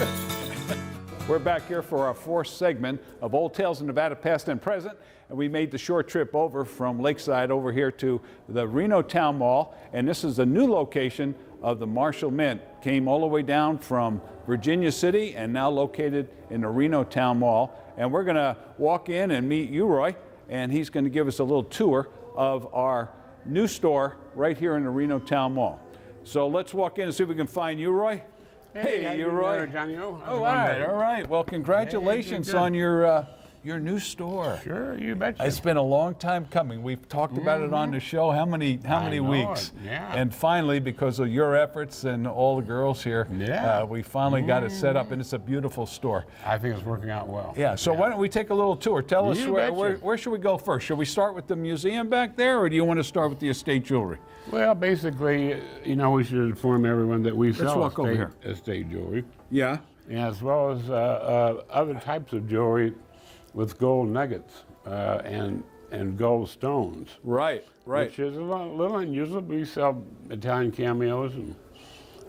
We're back here for our fourth segment of Old Tales of Nevada, Past and Present. And we made the short trip over from Lakeside over here to the Reno Town Mall. And this is a new location of the Marshall Mint. Came all the way down from Virginia City and now located in the Reno Town Mall. And we're going to walk in and meet Uroy, and he's going to give us a little tour of our new store right here in the Reno Town Mall. So let's walk in and see if we can find Uroy. Hey, Uroy. Johnny. Oh, all right. Well, congratulations on your new store. Sure, you betcha. It's been a long time coming. We've talked about it on the show. How many know weeks? it, yeah. And finally, because of your efforts and all the girls here, we finally got it set up, and it's a beautiful store. I think it's working out well. Yeah. So why don't we take a little tour? Tell us You where betcha. should we go first? Should we start with the museum back there, or do you want to start with the estate jewelry? Well, basically, we should inform everyone that we sell walk over here. estate jewelry, Yeah. as well as other types of jewelry with gold nuggets and gold stones. Right. Which is a little unusual. We sell Italian cameos and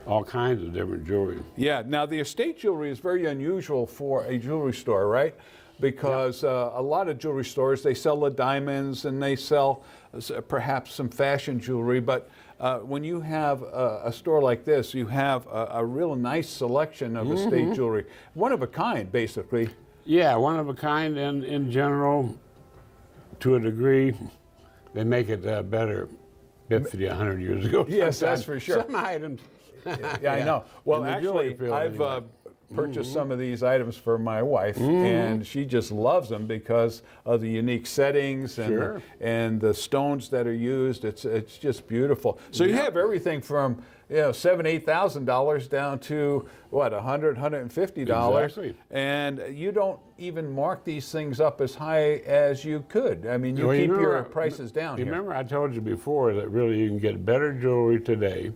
all kinds of different jewelry. Yeah, now the estate jewelry is very unusual for a jewelry store, right? Because a lot of jewelry stores, they sell the diamonds and they sell perhaps some fashion jewelry, but when you have a store like this, you have a real nice selection of estate jewelry. One of a kind, basically. Yeah, one of a kind, and in general, to a degree, they make it better 50, 100 years ago. Yes, that's sometimes. for sure. Some items. Yeah, I know. Well, In the jewelry actually, field, I've anyway. purchased some of these items for my wife, and she just loves them because of the unique settings and Sure. and the stones that are used. It's just beautiful. So you have everything from $7,000-8,000 down to what, $100-150, Exactly. and you don't even mark these things up as high as you could. I mean, you Well, keep your remember- prices down here. Remember, I told you before that really you can get better jewelry today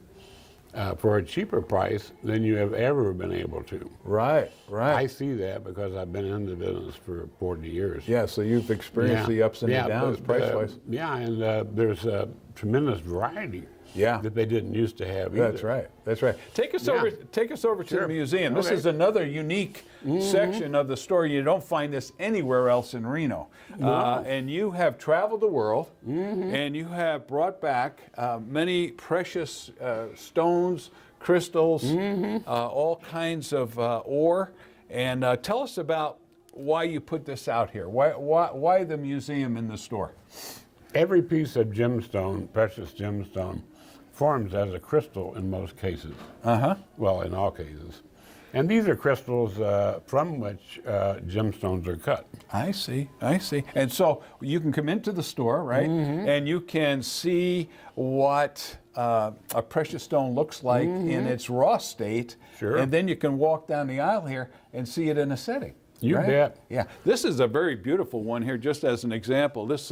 for a cheaper price than you have ever been able to. Right, right. I see that because I've been in the business for 40 years. Yeah, so you've experienced the ups and the downs but, price-wise. Yeah, and there's a tremendous variety. Yeah. That they didn't used to have either. That's right. That's right. Take us over to Sure. the museum. This Okay. is another unique section of the store. You don't find this anywhere else in Reno. And you have traveled the world, and you have brought back many precious stones, crystals, all kinds of ore. And tell us about why you put this out here. Why the museum in the store? Every piece of gemstone, precious gemstone, forms as a crystal in most cases. Well, in all cases. And these are crystals from which gemstones are cut. I see. And so you can come into the store, right? And you can see what a precious stone looks like in its raw state. Sure. And then you can walk down the aisle here and see it in a setting. You right? bet. Yeah. This is a very beautiful one here, just as an example. This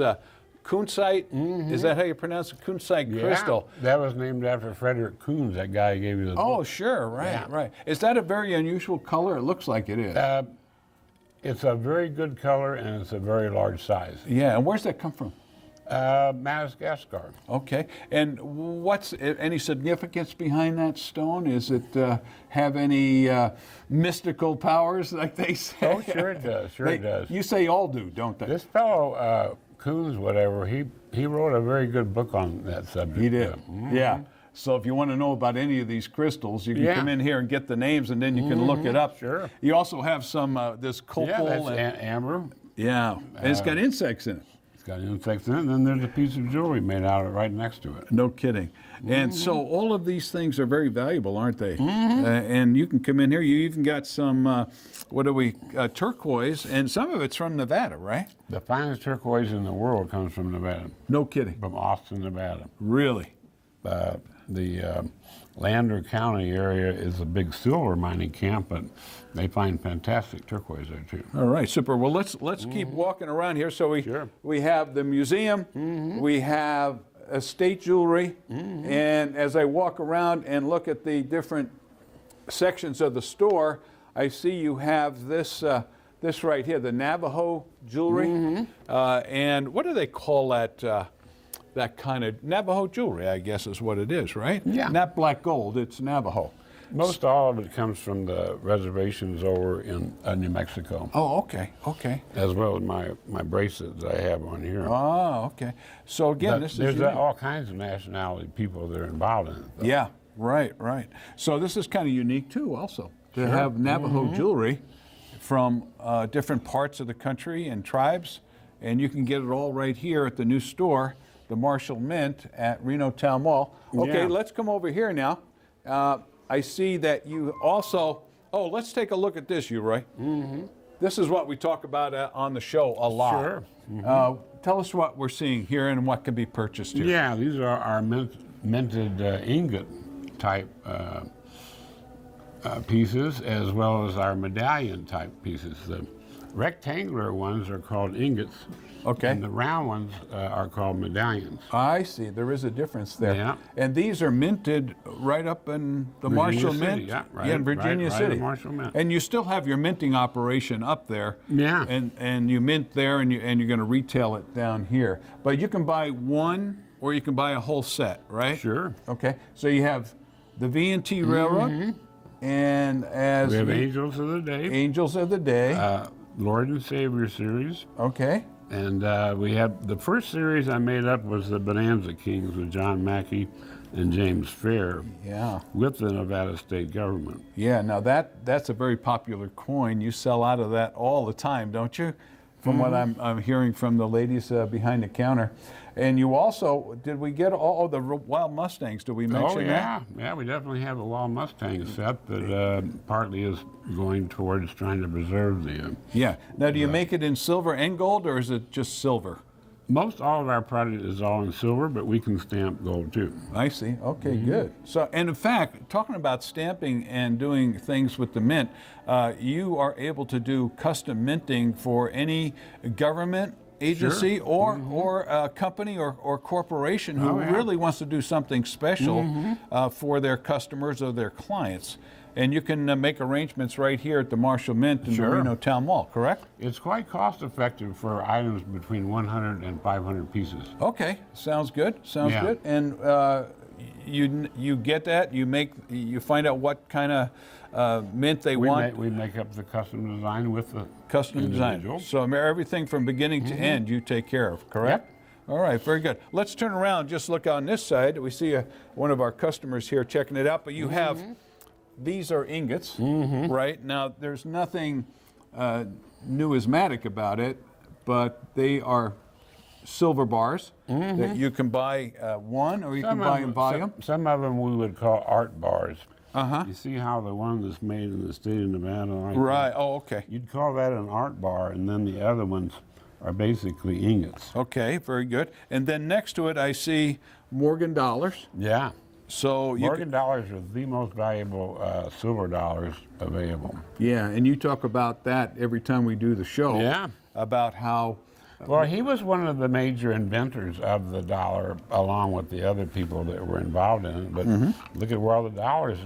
Kunzite, is that how you pronounce it? Kunzite crystal. Yeah, that was named after Frederick Coons, that guy who gave you the Oh, book. sure. Right, Yeah. right. Is that a very unusual color? It looks like it is. It's a very good color and it's a very large size. Yeah. And where's that come from? Madagascar. Okay, and what's any significance behind that stone? Is it have any mystical powers, like they say? Oh, sure it does. Sure it does. You say all do, don't they? This fellow Coons, whatever, he wrote a very good book on that subject. He did. Yeah. So if you want to know about any of these crystals, you can come in here and get the names, and then you can look it up. Sure. You also have some this copal. Yeah, that's and, amber. Yeah, and it's got insects in it. It's got insects in it, and then there's a piece of jewelry made out of it right next to it. No kidding. And so all of these things are very valuable, aren't they? And you can come in here. You even got some, turquoise, and some of it's from Nevada, right? The finest turquoise in the world comes from Nevada. No kidding. From Austin, Nevada. Really? The Lander County area is a big silver mining camp, but they find fantastic turquoise there too. All right, super. Well, let's keep walking around here. So we have the museum, we have estate jewelry, and as I walk around and look at the different sections of the store, I see you have this this right here, the Navajo jewelry, and what do they call that? That kind of Navajo jewelry, I guess, is what it is, right? Yeah. Not black gold, it's Navajo. Most all of it comes from the reservations over in New Mexico. Oh, okay, okay. As well as my bracelet that I have on here. Oh, okay. So again, this is there's unique. all kinds of nationality people that are involved in it. Though. Yeah, right. So this is kind of unique too, also, to have Navajo jewelry from different parts of the country and tribes, and you can get it all right here at the new store, the Marshall Mint at Reno Town Mall. Okay, let's come over here now. I see that you also, let's take a look at this, Roy. This is what we talk about on the show a lot. Sure. Tell us what we're seeing here and what can be purchased here. Yeah, these are our minted ingot type pieces, as well as our medallion type pieces. The rectangular ones are called ingots. Okay. And the round ones are called medallions. I see. There is a difference there. Yeah. And these are minted right up in the Virginia Marshall City, Mint. yeah, right, in Virginia right City. in Marshall Mint. And you still have your minting operation up there. Yeah. And you mint there, and you're going to retail it down here. But you can buy one, or you can buy a whole set, right? Sure. Okay. So you have the V&T Railroad, and as we have Angels of the Day. Angels of the Day. Lord and Savior series. Okay. And we have the first series I made up was the Bonanza Kings with John Mackey and James Fair. Yeah. With the Nevada state government. Yeah. Now that's a very popular coin. You sell out of that all the time, don't you? From what I'm hearing from the ladies behind the counter. And you also, did we get all the Wild Mustangs? Did we mention that? Yeah, we definitely have a Wild Mustang set that partly is going towards trying to preserve the... Yeah. Now, do you make it in silver and gold, or is it just silver? Most all of our product is all in silver, but we can stamp gold too. I see. Okay, good. So, and in fact, talking about stamping and doing things with the mint, you are able to do custom minting for any government agency or a company or corporation who really wants to do something special for their customers or their clients. And you can make arrangements right here at the Marshall Mint in the Reno Town Mall, correct? It's quite cost effective for items between 100 and 500 pieces. Okay, sounds good. Sounds good. And you get that. You find out what kind of mint they want. We make up the custom design with the custom design. So everything from beginning to end you take care of, correct? Yep. All right, very good. Let's turn around. Just look on this side. We see one of our customers here checking it out. But you have. These are ingots, right? Now, there's nothing numismatic about it, but they are silver bars that you can buy one, or you can buy in volume. Some of them we would call art bars. You see how the one that's made in the state of Nevada, right? Oh, okay. You'd call that an art bar, and then the other ones are basically ingots. Okay, very good. And then next to it, I see Morgan dollars. Yeah. So Morgan dollars are the most valuable silver dollars available. Yeah, and you talk about that every time we do the show. Yeah. About how. Well, he was one of the major inventors of the dollar, along with the other people that were involved in it. But look at where all the dollars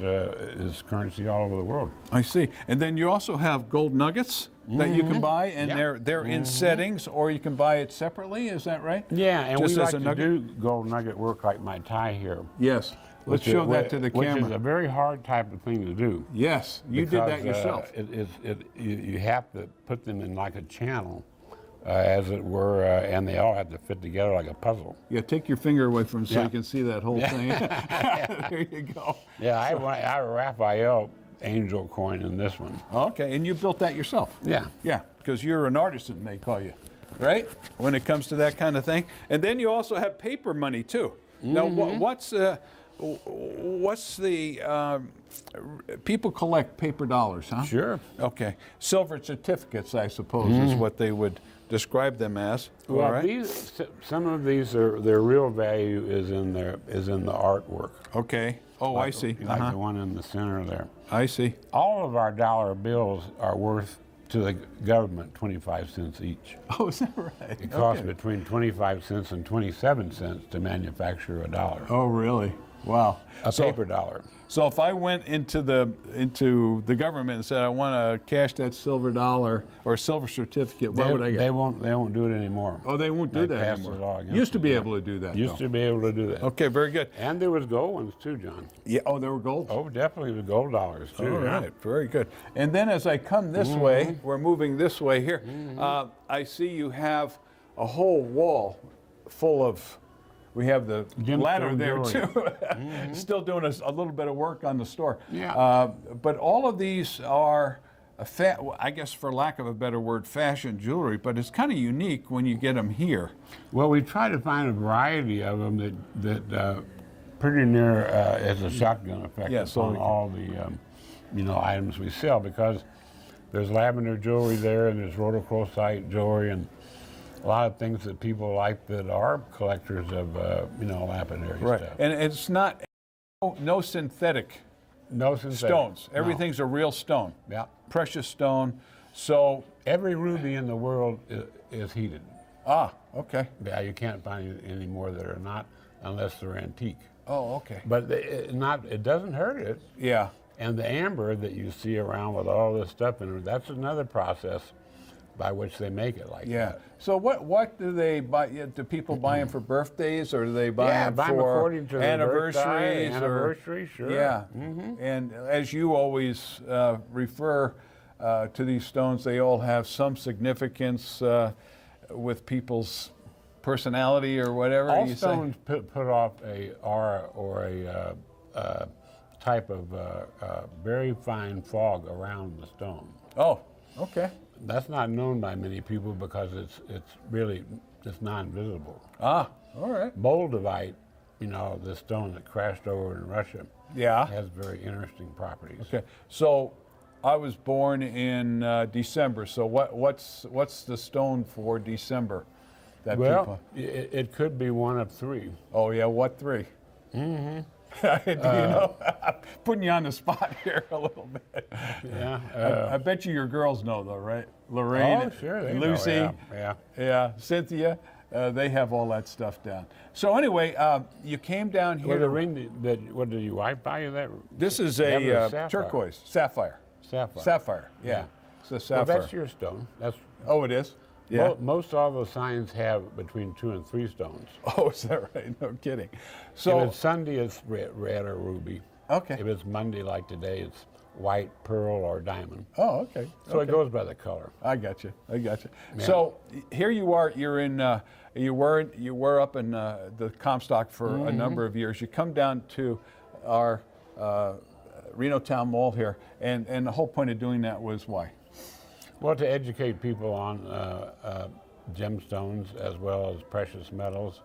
is currency all over the world. I see. And then you also have gold nuggets that you can buy, and they're in settings, or you can buy it separately. Is that right? Yeah, and just we like to do gold nugget work like my tie here. Yes. Let's show that to the camera. Which is a very hard type of thing to do. Yes, you did that yourself. You have to put them in like a channel as it were, and they all had to fit together like a puzzle. Yeah, take your finger away from so Yeah. you can see that whole thing. There you go. Yeah, I have a Raphael angel coin in this one. Okay, and you built that yourself? Yeah. Yeah, because you're an artisan, they call you, right? When it comes to that kind of thing. And then you also have paper money, too. Now, what's the, people collect paper dollars, huh? Sure. Okay. Silver certificates, I suppose, is what they would describe them as. Well, all right? some of these their real value is in the artwork. Okay. Oh, I see. Like the one in the center there. I see. All of our dollar bills are worth to the government 25 cents each. Oh, is that right? It costs between 25 cents and 27 cents to manufacture a dollar. Oh, really? Wow. A paper dollar. So if I went into the government and said I want to cash that silver dollar or silver certificate, what would I get? They won't do it anymore. Oh, they won't do that passed anymore. the law against Used to it, be yeah. able to do that. Used to be able to do that. Okay, very good. And there was gold ones too, John. Yeah. Oh, there were gold. Oh, definitely the gold dollars too. All yeah. right, very good. And then as I come this way, we're moving this way here. I see you have a whole wall full of. We have the ladder there too. Still doing a little bit of work on the store. Yeah. But all of these are, I guess for lack of a better word, fashion jewelry, but it's kind of unique when you get them here. Well, we try to find a variety of them that pretty near has a shotgun effect on all the items we sell, because there's lavender jewelry there and there's rhodochrosite jewelry and a lot of things that people like that are collectors of, lapidary stuff. And it's not, no synthetic stones. Everything's a real stone. Yeah. Precious stone. So every ruby in the world is heated. Ah, okay. Yeah, you can't find any more that are not unless they're antique. Oh, okay. But it doesn't hurt it. Yeah. And the amber that you see around with all this stuff in it, that's another process by which they make it like that. So what do they buy? Do people buy them for birthdays, or do they buy them buy 'em for according to their birthday, anniversaries? anniversary, sure. Yeah. And as you always refer to these stones, they all have some significance with people's personality or whatever. All you stones put off a aura or a type of very fine fog around the stone. Oh, okay. That's not known by many people because it's really non-visible. Ah, all right. Moldavite, the stone that crashed over in Russia, has very interesting properties. Okay, so I was born in December. So what's the stone for December? That well, it could be one of three. Oh yeah, what three? Do you know? I'm putting you on the spot here a little bit. Yeah. I bet you your girls know though, right? Lorraine, oh, sure, they Lucy, know, yeah. Cynthia. They have all that stuff down. So anyway, you came down here. Well, the ring what did your wife buy you that? This is a turquoise, sapphire. Sapphire, yeah. It's a sapphire. Well, that's your stone. Oh, it is? Yeah. Most all the signs have between 2 and 3 stones. Oh, is that right? No kidding. So if it's Sunday, it's red or ruby. Okay. If it's Monday, like today, it's white, pearl, or diamond. Oh, okay. So it goes by the color. I got you. Yeah. So here you are. You're in. You were up in the Comstock for a number of years. You come down to our Reno Town Mall here, and the whole point of doing that was why? Well, to educate people on gemstones as well as precious metals,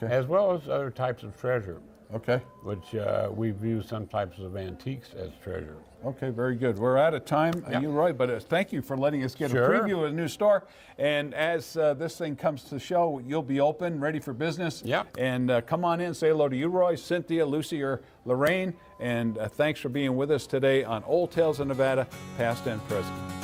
as well as other types of treasure. Okay. Which we view some types of antiques as treasure. Okay, very good. We're out of time, you're right, but thank you for letting us get a preview of the new store. And as this thing comes to show, you'll be open, ready for business. Yeah. And come on in, say hello to you, Roy, Cynthia, Lucy, or Lorraine. And thanks for being with us today on Old Tales of Nevada, Past and Present.